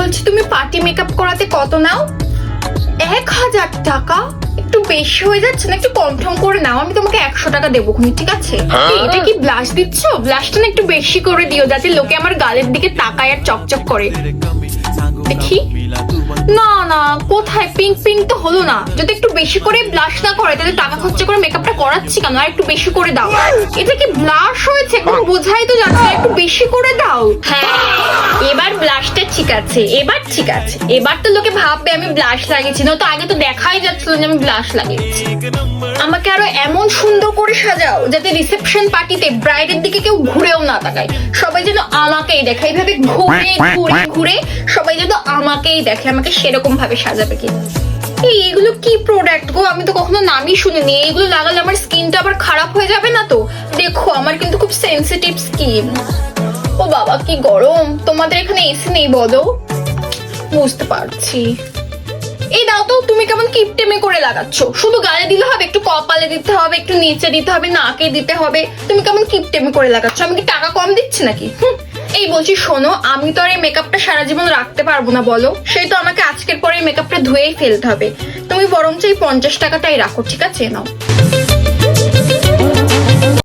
বলছি তুমি party makeup করাতে কত নাও? 1000 টাকা? একটু বেশি হয়ে যাচ্ছে না? একটু কম ঠম করে নাও, আমি তোমাকে 100 টাকা দেবো, ঠিক আছে? এটা কি ব্লাশ দিচ্ছ? ব্লাশটা না একটু বেশি করে দিও, যাতে লোকে আমার গালের দিকে তাকায় আর চকচক করে। দেখি। না না, কোথায়? পিঙ্ক পিঙ্ক তো হলো না। যদি একটু বেশি করে ব্লাশ না করে তাহলে টাকা খরচা করে মেকআপটা করাচ্ছি কেন? আর একটু বেশি করে দাও। এটা কি ব্লাশ হয়েছে? কোনো বোঝাই তো যাচ্ছে না, একটু বেশি করে দাও। হ্যাঁ, এবার ব্লাশটা ঠিক আছে, এবার ঠিক আছে। এবার তো লোকে ভাববে আমি ব্লাশ লাগিয়েছি, না তো আগে তো দেখাই যাচ্ছিল যে আমি ব্লাশ লাগিয়েছি। আমাকে আরো এমন সুন্দর করে সাজাও যাতে রিসেপশন পার্টিতে ব্রাইডের দিকে কেউ ঘুরেও না তাকায়, সবাই যেন আমাকেই দেখে। এইভাবে ঘুরে ঘুরে ঘুরে সবাই যেন আমাকেই দেখে। আমাকে সেরকম ভাবে সাজাবে কি? এগুলো কি প্রোডাক্ট গো? আমি তো কখনো নামই শুনিনি। এগুলো লাগালে আমার স্কিনটা আবার খারাপ হয়ে যাবে না তো? দেখো, আমার কিন্তু খুব সেনসিটিভ স্কিন। ও বাবা, কি গরম! তোমাদের এখানে এসি নেই বলো? বুঝতে পারছি। এই দাও তো, তুমি কেমন কিপটেমে করে লাগাচ্ছ? শুধু গালে দিলে হবে? একটু কপালে দিতে হবে, একটু নিচে দিতে হবে, নাকে দিতে হবে। তুমি কেমন কিপটেমে করে লাগাচ্ছ? আমি কি টাকা কম দিচ্ছি নাকি? এই বলছি শোনো, আমি তো আর এই মেকআপটা সারা জীবন রাখতে পারবো না বলো। সেই তো আমাকে আজকের পরে এই মেকআপটা ধুয়েই ফেলতে হবে। তুমি বরঞ্চ এই 50 টাকাটাই রাখো, ঠিক আছে? নাও।